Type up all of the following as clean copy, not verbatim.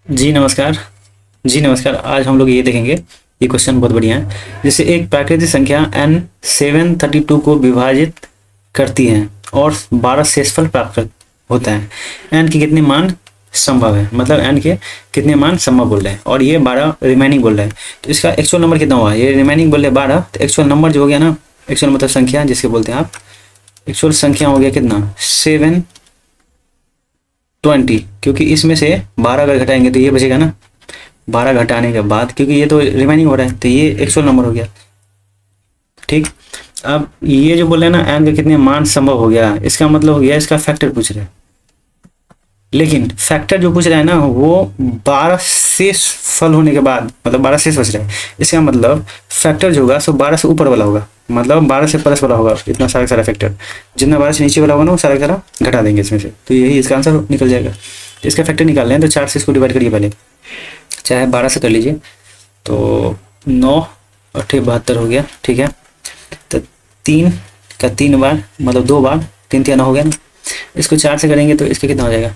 जी नमस्कार। जी नमस्कार। आज हम लोग ये देखेंगे, ये क्वेश्चन बहुत बढ़िया है। जैसे एक प्राकृतिक संख्या n 732 को विभाजित करती है और 12 शेषफल प्राप्त होता है। n के कितने मान संभव है, मतलब n के कितने मान संभव बोल रहे हैं और ये 12 रिमेनिंग बोल रहे हैं। तो इसका एक्चुअल नंबर कितना हुआ, ये रिमेनिंग बोल रहे हैं 12, तो एक्चुअल नंबर जो हो गया ना, एक्चुअल मतलब संख्या जिसके बोलते हैं आप, एक्चुअल संख्या हो गया कितना 720, क्योंकि इसमें से 12 अगर घटाएंगे तो ये बचेगा ना, 12 घटाने के बाद, क्योंकि ये तो रिमेनिंग हो रहा है तो ये एक्चुअल नंबर हो गया। ठीक। अब ये जो बोल रहे हैं ना एन के कितने मान संभव हो गया, इसका मतलब हो गया इसका फैक्टर पूछ रहे हैं, लेकिन फैक्टर जो पूछ रहा है ना वो 12 शेष फल होने के बाद, मतलब 12 शेष बच रहा है। इसका मतलब फैक्टर जो होगा सो 12 से ऊपर वाला होगा, मतलब 12 से प्लस वाला होगा। इतना सारा सारा फैक्टर, जितना 12 से नीचे वाला होगा ना वो सारा सारा घटा देंगे इसमें से, तो यही इसका आंसर निकल जाएगा। इसका फैक्टर निकाल रहे हैं तो 4 से इसको डिवाइड करिए पहले, चाहे 12 से कर लीजिए, तो 9 अट्ठे 72 हो गया। ठीक है, तो 3 का 3 बार मतलब 2 बार, 3 3 9 हो गया ना। इसको 4 से करेंगे तो इसका कितना हो जाएगा,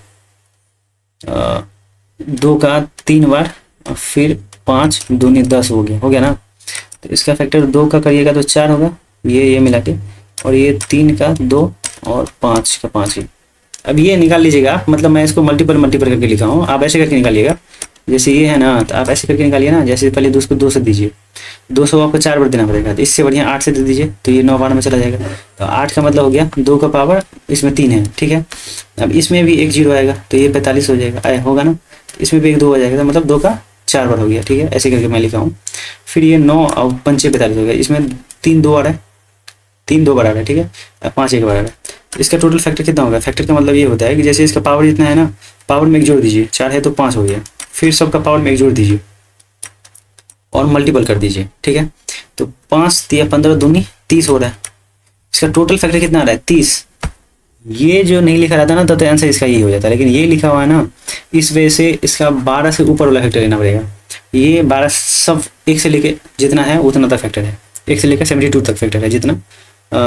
2 का 3 बार और फिर 5 दूनी 10 हो गया ना। तो इसका फैक्टर 2 का करिएगा तो 4 होगा, ये मिला के, और ये 3 का 2 और 5 का 5 ही। अब ये निकाल लीजिएगा, मतलब मैं इसको मल्टीपल मल्टीपल करके लिखा हूँ, आप ऐसे करके निकालिएगा। जैसे ये है ना, तो आप ऐसे करके निकालिए ना, जैसे पहले 2 को 2 से दीजिए, 2 से आपको 4 बार देना पड़ेगा, तो इससे बढ़िया 8 से दे दीजिए, तो ये 9 बार में चला जाएगा। तो 8 का मतलब हो गया 2 का पावर इसमें 3 है। ठीक है, अब इसमें भी एक 0 आएगा तो ये 45 हो जाएगा, होगा ना। तो इसमें भी एक 2 हो जाएगा, तो मतलब 2 का 4 बार हो गया। ठीक है, ऐसे करके मैं लिखा हूँ। फिर ये 9 और 5 45 हो गया, इसमें 3 2 आ रहा है, 3 2 बार आ रहा है। ठीक है, अब 5 एक बार आ रहा है। तो इसका टोटल फैक्टर कितना होगा, फैक्टर का मतलब ये होता है कि जैसे इसका पावर जितना है ना, पावर में एक जोड़ दीजिए, 4 है तो 5 हो गया, फिर सबका पावर में एक जोड़ दीजिए और मल्टीपल कर दीजिए। ठीक है, तो 5 तिया 15 दूनी 30 हो रहा है। इसका टोटल फैक्टर कितना आ रहा है 30। ये जो नहीं लिखा रहता ना तो आंसर इसका यही हो जाता है, लेकिन ये लिखा हुआ है ना, इस वजह से इसका 12 से ऊपर वाला फैक्टर लेना पड़ेगा। ये 12 सब 1 से लेके जितना है उतना तक फैक्टर है, 1 से लेकर 72 तक फैक्टर है जितना,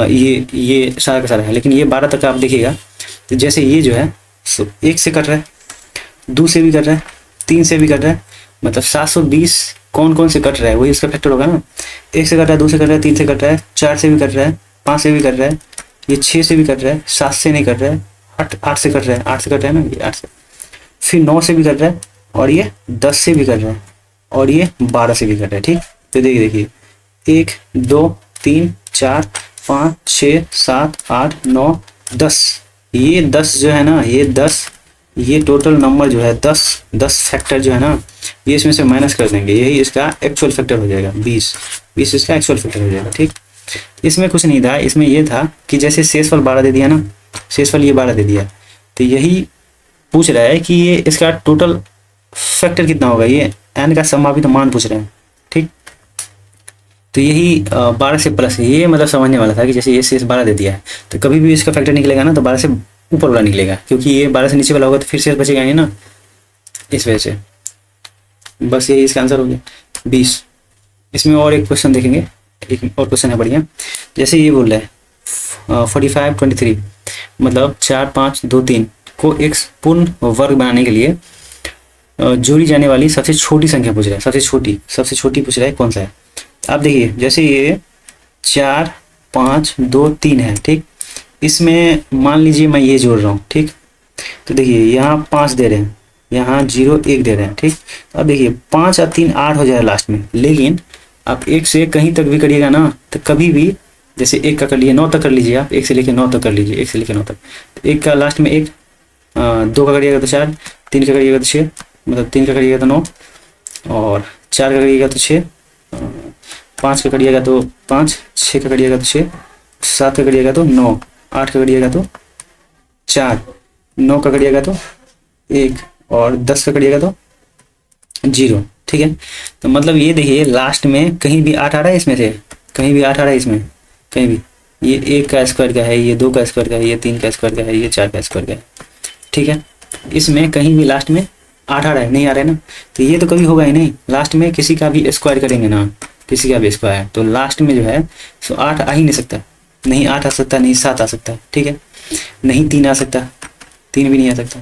ये सारा का सारा है। लेकिन ये 12 तक आप देखिएगा, तो जैसे ये जो है 1 से कट रहा है, 2 से भी कट रहा है, 3 से भी कट रहा है, मतलब 720 कौन कौन से कट रहा है वही इसका फैक्टर होगा ना। 1 से कट रहा है, 2 से कट रहा है, 3 से कट रहा है, 4 से भी कट रहा है, 5 से भी कट रहा है, ये 6 से भी कट रहा है, 7 से नहीं कट रहा है, 8 से कट रहा है, 8 से कट रहा है ना, ये 8 से, फिर 9 से भी कट रहा है, और ये 10 से भी कट रहा है, और ये 12 से भी कट रहा है। ठीक, तो देखिए देखिए 1 2 3 4 5 6 7 8 9 10, ये 10 जो है ना, ये 10, ये टोटल नंबर जो है 10 फैक्टर जो है ना, ये इसमें से माइनस कर देंगे, यही इसका एक्चुअल फैक्टर हो जाएगा 20 इसका एक्चुअल फैक्टर हो जाएगा। ठीक, इसमें कुछ नहीं था, इसमें ये था कि जैसे शेषफल 12 दे दिया ना, शेषफल ये 12 दे दिया, तो यही पूछ रहा है कि ये इसका टोटल फैक्टर कितना होगा, ये एन का संभावित मान पूछ रहे हैं। ठीक, तो यही 12 से प्लस, ये मतलब समझने वाला था कि जैसे ये शेष 12 दे दिया है तो कभी भी इसका फैक्टर निकलेगा ना तो 12 से ऊपर वाला निकलेगा, क्योंकि ये 12 से नीचे वाला होगा तो फिर शेष बचेगा नहीं ना, इस वजह से। बस यही इसका आंसर हो गया 20। इसमें और एक क्वेश्चन देखेंगे, एक और क्वेश्चन है बढ़िया। जैसे ये बोल रहा है 45 23, मतलब 4 5 2 3 को एक पूर्ण वर्ग बनाने के लिए जोड़ी जाने वाली सबसे छोटी संख्या पूछ रहा है, सबसे छोटी पूछ रहा है कौन सा है। आप देखिए जैसे ये 4 5 2 3 है। ठीक, इसमें मान लीजिए मैं ये जोड़ रहा हूँ। ठीक, तो देखिए यहाँ 5 दे रहे हैं, यहाँ 0 1 दे रहे हैं। ठीक, अब देखिए 5 और 3 8 हो जाएगा लास्ट में, लेकिन आप 1 से कहीं तक भी करिएगा ना तो कभी भी, जैसे 1 का कर लिए 9 तक कर लीजिए, आप 1 से लेकर 9 तक कर लीजिए, 1 से लेकर 9 तक, तो 1 का लास्ट में 1, 2 का करिएगा तो 4, 3 का करिएगा तो 6, मतलब 3 का करिएगा तो 9, और 4 का करिएगा तो 6, 5 का करिएगा तो 5, 6 का करिएगा तो 6, 7 का करिएगा तो 9, 8 का करिएगा तो 4, 9 का करिएगा तो 1, और 10 का करिएगा तो 0। ठीक है, तो मतलब ये देखिए लास्ट में कहीं भी 8 आ रहा है, इसमें से कहीं भी 8 आ रहा है, इसमें कहीं भी, ये 1 का स्क्वायर का है, ये 2 का स्क्वायर का है, ये 3 का स्क्वायर का है, ये 4 का स्क्वायर का है। ठीक है, इसमें कहीं भी लास्ट में 8 आ रहा है, नहीं आ रहा है ना, तो ये तो कभी होगा ही नहीं। लास्ट में किसी का भी स्क्वायर करेंगे ना, किसी का भी स्क्वायर, तो लास्ट में जो है सो 8 आ ही नहीं सकता, नहीं 8 आ सकता, नहीं 7 आ सकता। ठीक है, नहीं 3 आ सकता, 3 भी नहीं आ सकता।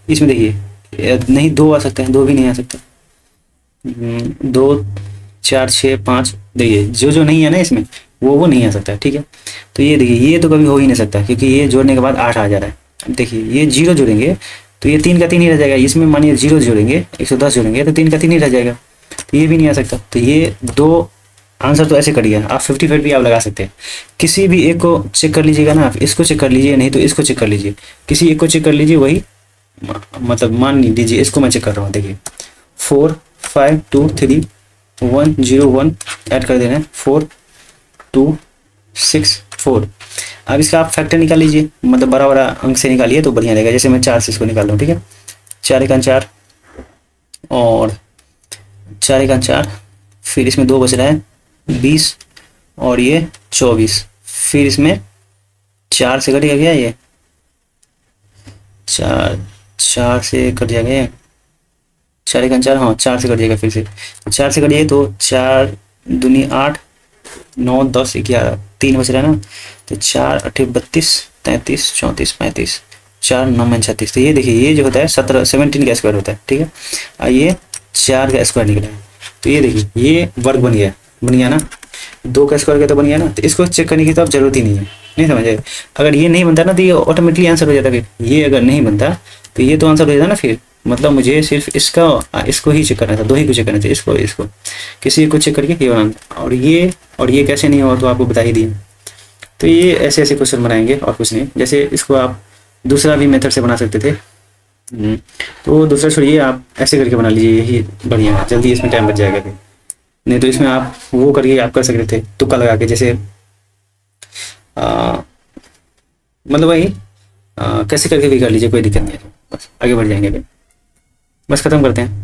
इसमें देखिए नहीं, 2 आ सकते हैं, 2 भी नहीं आ सकता। 2 4 6 5, देखिए जो जो नहीं है ना इसमें वो नहीं आ सकता, ठीक है। तो ये देखिए ये तो कभी हो ही नहीं सकता, क्योंकि ये जोड़ने के बाद 8 आ जा रहा है। अब देखिए ये 0 जोड़ेंगे तो ये 3 का 3 ही रह जाएगा, इसमें मानिए 0 जोड़ेंगे 110 जोड़ेंगे तो 3 का 3 ही रह जाएगा, तो ये भी नहीं आ सकता। तो ये 2 आंसर तो ऐसे कट गया। आप 50-50 भी आप लगा सकते हैं, किसी भी एक को चेक कर लीजिएगा ना, आप इसको चेक कर लीजिए, नहीं तो इसको चेक कर लीजिए, किसी एक को चेक कर लीजिए, वही मतलब मान लीजिए इसको मैं चेक कर रहा हूँ, देखिए 4 5 2 3 1 0 1 ऐड कर देना है, 4 2 6 4। अब इसका आप फैक्टर निकाल लीजिए, मतलब बड़ा बड़ा अंक से निकालिए तो बढ़िया रहेगा। जैसे मैं 4 से इसको निकाल रहा हूँ, ठीक है, 4 1 4 और 4 1 4, फिर इसमें 2 बच रहा है 20 और ये 24, फिर इसमें 4 से कट गया ये 4 से कट जाएगा ये 4 1 4, हाँ 4 से कट जाएगा, फिर से 4 से कटिए तो 4 दूनी 8 9 10 11, 3 बच रहा है ना, तो 4 8 32 33 34 35, 4 9 36। तो ये देखिए ये जो होता है 17 का स्क्वायर होता है, ठीक है। और ये 4 का स्क्वायर निकला है, तो ये देखिए ये वर्ग बन गया ना, 2 का स्क्वायर का तो बन गया ना। तो इसको चेक करने की तो अब जरूरत ही नहीं है, नहीं समझे। अगर ये नहीं बनता ना तो ये ऑटोमेटिकली आंसर हो जाता, फिर ये अगर नहीं बनता तो ये तो आंसर हो जाता ना, फिर मतलब मुझे सिर्फ इसको ही चेक करना था, 2 ही को चेक करना था, इसको किसी को चेक करके ये बनाना। और ये कैसे नहीं हुआ तो आपको बता ही दिया। तो ये ऐसे ऐसे क्वेश्चन बनाएंगे और कुछ नहीं। जैसे इसको आप दूसरा भी मेथड से बना सकते थे, तो दूसरा छोड़िए, आप ऐसे करके बना लीजिए, यही बढ़िया है, जल्दी इसमें टाइम बच जाएगा। फिर नहीं तो इसमें आप वो करके आप कर सकते थे तुक्का लगा के, जैसे मतलब वही कैसे करके भी कर लीजिए, कोई दिक्कत नहीं है। बस आगे बढ़ जाएंगे, फिर बस ख़त्म करते हैं।